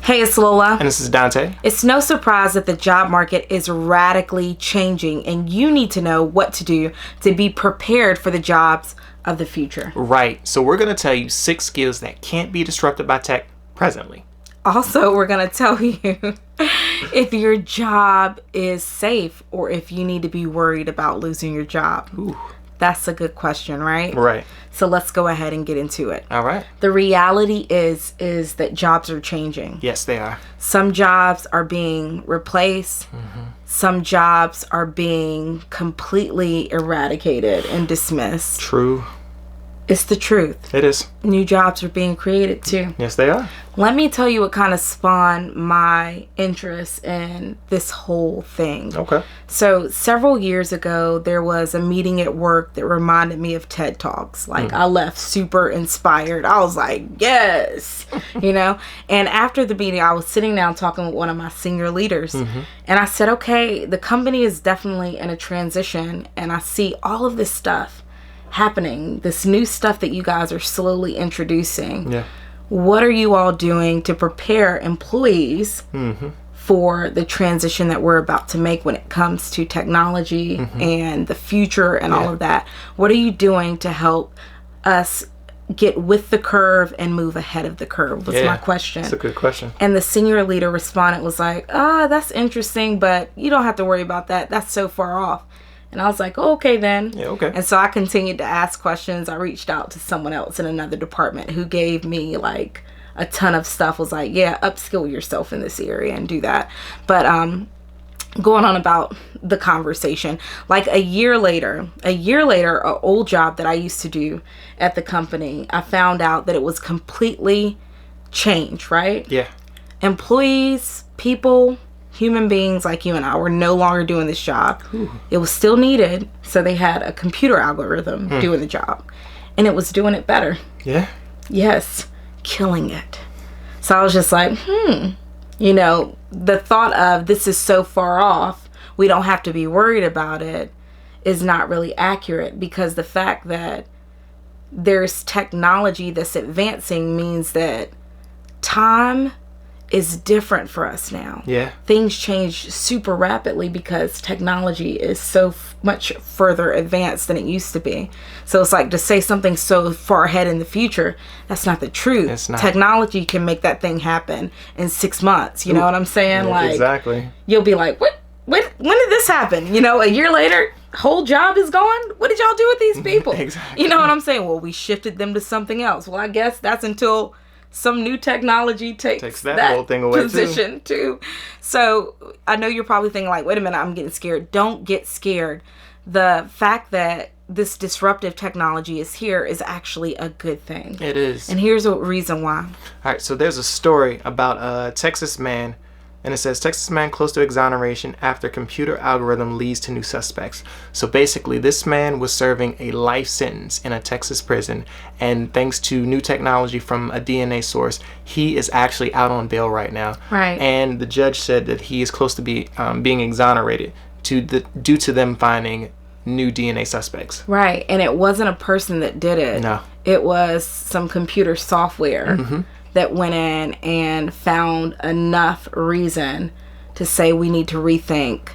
Hey, it's Lola. And this is Dante. It's no surprise that the job market is radically changing, and you need to know what to do to be prepared for the jobs of the future. Right. So we're going to tell you 6 skills that can't be disrupted by tech presently. Also, we're going to tell you if your job is safe or if you need to be worried about losing your job. Ooh. That's a good question, right? Right. So let's go ahead and get into it. All right. The reality is that jobs are changing. Yes, they are. Some jobs are being replaced. Mm-hmm. Some jobs are being completely eradicated and dismissed. True. It's the truth. It is. New jobs are being created too. Yes, they are. Let me tell you what kind of spawned my interest in this whole thing. Okay. So several years ago, there was a meeting at work that reminded me of TED Talks. Like I left super inspired. I was like, yes, you know? And after the meeting, I was sitting down talking with one of my senior leaders. And I said, okay, the company is definitely in a transition. And I see all of this stuff happening, this new stuff that you guys are slowly introducing. Yeah. What are you all doing to prepare employees for the transition that we're about to make when it comes to technology and the future and all of that? What are you doing to help us get with the curve and move ahead of the curve was my question. That's a good question. And the senior leader responded was like, that's interesting, but you don't have to worry about that. That's so far off. And I was like, oh, okay then. Yeah, okay. And so I continued to ask questions. I reached out to someone else in another department who gave me like a ton of stuff. Was like, yeah, upskill yourself in this area and do that. But going on about the conversation, like a year later, an old job that I used to do at the company, I found out that it was completely changed, right? Yeah. Employees, people, human beings like you and I were no longer doing this job. Ooh. It was still needed, so they had a computer algorithm doing the job, and it was doing it better. Yeah. Yes, killing it. So I was just like, you know, the thought of this is so far off, we don't have to be worried about it, is not really accurate, because the fact that there's technology that's advancing means that time is different for us now. Yeah. Things change super rapidly because technology is so much further advanced than it used to be. So it's like to say something so far ahead in the future, that's not the truth. It's not. Technology can make that thing happen in 6 months. You know what I'm saying? Yeah, like exactly. You'll be like, what? When did this happen? You know, a year later, whole job is gone. What did y'all do with these people? Exactly. You know what I'm saying? Well, we shifted them to something else. Well, I guess that's until some new technology takes that whole thing away position too. So I know you're probably thinking like, wait a minute, I'm getting scared. Don't get scared. The fact that this disruptive technology is here is actually a good thing. It is. And here's a reason why. All right, so there's a story about a Texas man, and it says Texas man close to exoneration after computer algorithm leads to new suspects. So basically, this man was serving a life sentence in a Texas prison, and thanks to new technology from a DNA source, he is actually out on bail right now. Right. And the judge said that he is close to being exonerated due to them finding new DNA suspects. Right, and it wasn't a person that did it. No. It was some computer software that went in and found enough reason to say we need to rethink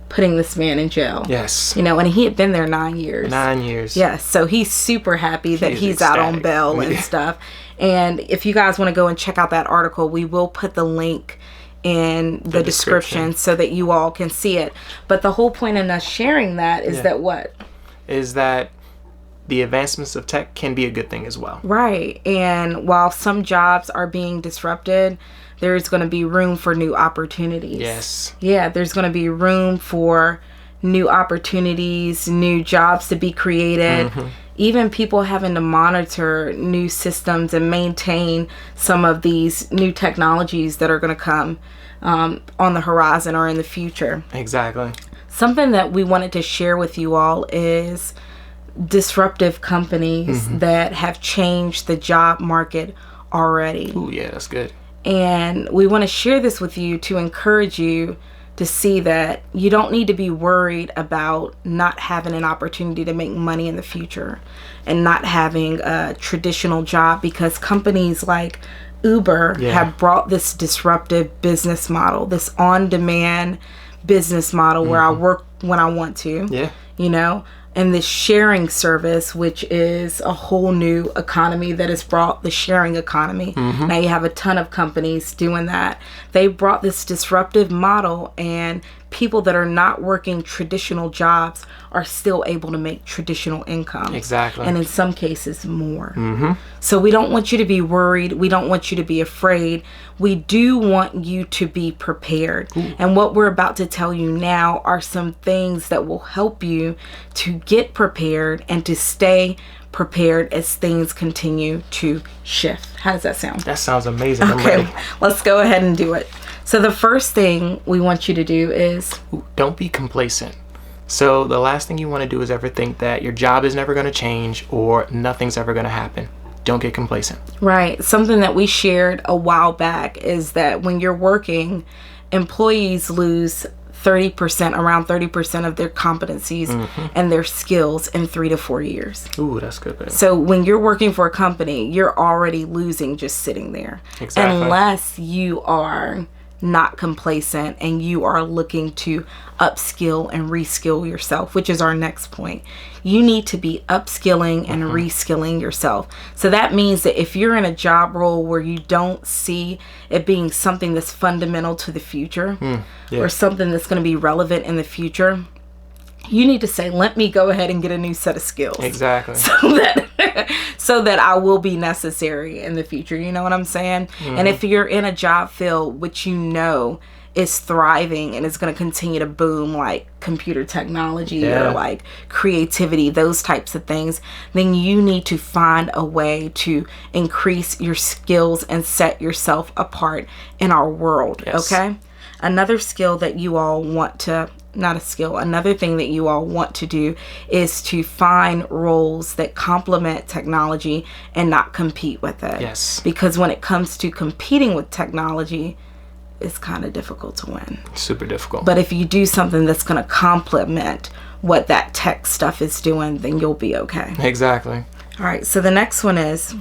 putting this man in jail. Yes. You know, and he had been there 9 years. 9 years. Yes, so he's super happy that He's he's out on ecstatic. bail and stuff. And if you guys want to go and check out that article, we will put the link in the description so that you all can see it. But the whole point in us sharing that is that what? Is that the advancements of tech can be a good thing as well. Right. And while some jobs are being disrupted, there's going to be room for new opportunities. Yes. Yeah, there's going to be room for new opportunities, new jobs to be created, even people having to monitor new systems and maintain some of these new technologies that are going to come on the horizon or in the future. Exactly. Something that we wanted to share with you all is disruptive companies that have changed the job market already. Ooh, yeah, that's good. And we want to share this with you to encourage you to see that you don't need to be worried about not having an opportunity to make money in the future and not having a traditional job, because companies like Uber had brought this disruptive business model, this on-demand business model where I work when I want to, you know, and this sharing service, which is a whole new economy that has brought the sharing economy. Now you have a ton of companies doing that. They brought this disruptive model, and people that are not working traditional jobs are still able to make traditional income. Exactly. And in some cases more. So we don't want you to be worried. We don't want you to be afraid. We do want you to be prepared. And what we're about to tell you now are some things that will help you to get prepared and to stay prepared as things continue to shift. How does that sound? That sounds amazing. Okay, let's go ahead and do it. So the first thing we want you to do is... don't be complacent. So the last thing you want to do is ever think that your job is never going to change or nothing's ever going to happen. Don't get complacent. Right. Something that we shared a while back is that when you're working, employees lose around 30% of their competencies and their skills in 3 to 4 years. Ooh, that's good, babe. So when you're working for a company, you're already losing just sitting there. Exactly. Unless you are not complacent and you are looking to upskill and reskill yourself, which is our next point. You need to be upskilling and reskilling yourself. So that means that if you're in a job role where you don't see it being something that's fundamental to the future or something that's going to be relevant in the future, you need to say, let me go ahead and get a new set of skills. Exactly. So that I will be necessary in the future. You know what I'm saying? And if you're in a job field which you know is thriving and is going to continue to boom, like computer technology or like creativity, those types of things, then you need to find a way to increase your skills and set yourself apart in our world. Okay? Another skill that you all want to... another thing that you all want to do is to find roles that complement technology and not compete with it. Yes. Because when it comes to competing with technology, it's kind of difficult to win. Super difficult. But if you do something that's going to complement what that tech stuff is doing, then you'll be okay. Exactly. All right. So the next one is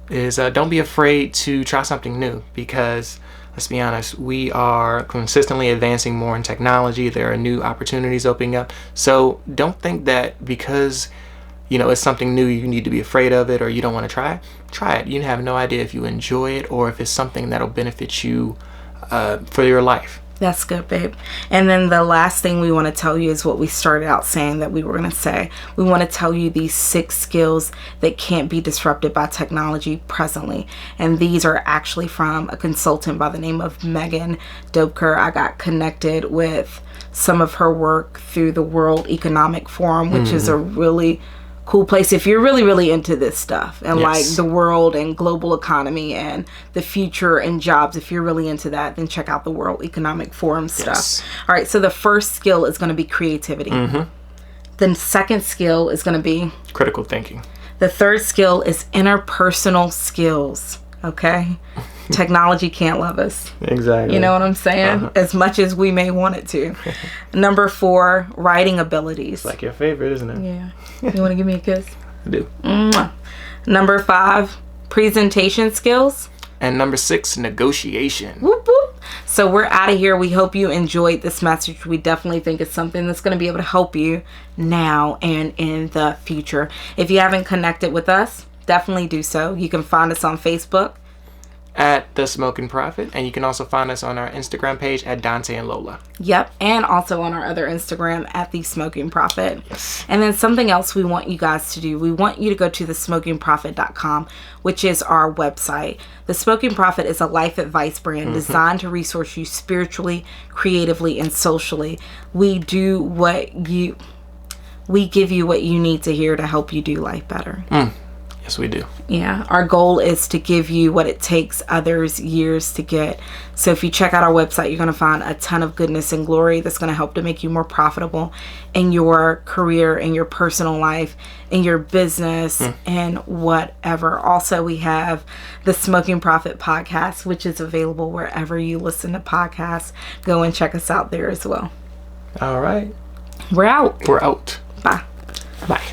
don't be afraid to try something new, because let's be honest, we are consistently advancing more in technology. There are new opportunities opening up. So don't think that because, you know, it's something new, you need to be afraid of it or you don't want to try it. Try it. You have no idea if you enjoy it or if it's something that'll benefit you for your life. That's good, babe. And then the last thing we want to tell you is what we started out saying that we were going to say. We want to tell you these 6 skills that can't be disrupted by technology presently. And these are actually from a consultant by the name of Megan Dobker. I got connected with some of her work through the World Economic Forum, which is a really cool place if you're really, really into this stuff and like the world and global economy and the future and jobs. If you're really into that, then check out the World Economic Forum stuff. All right, so the first skill is going to be creativity. The second skill is going to be critical thinking. The third skill is interpersonal skills. Okay? Technology can't love us. Exactly. You know what I'm saying? As much as we may want it to. Number 4, writing abilities. It's like your favorite, isn't it? Yeah. You want to give me a kiss? I do. Mwah. Number 5, presentation skills. And number 6, negotiation. Whoop, whoop. So we're out of here. We hope you enjoyed this message. We definitely think it's something that's going to be able to help you now and in the future. If you haven't connected with us, definitely do so. You can find us on Facebook at The Smoking Prophet, and you can also find us on our Instagram page at Dante and Lola. Yep, and also on our other Instagram at The Smoking Prophet. Yes. And then something else we want you guys to do, we want you to go to thesmokingprophet.com, which is our website. The Smoking Prophet is a life advice brand designed to resource you spiritually, creatively, and socially. We give you what you need to hear to help you do life better. Yes, we do. Yeah. Our goal is to give you what it takes others years to get. So if you check out our website, you're going to find a ton of goodness and glory that's going to help to make you more profitable in your career, in your personal life, in your business, and whatever. Also, we have the Smoking Prophet podcast, which is available wherever you listen to podcasts. Go and check us out there as well. All right. We're out. We're out. Bye. Bye.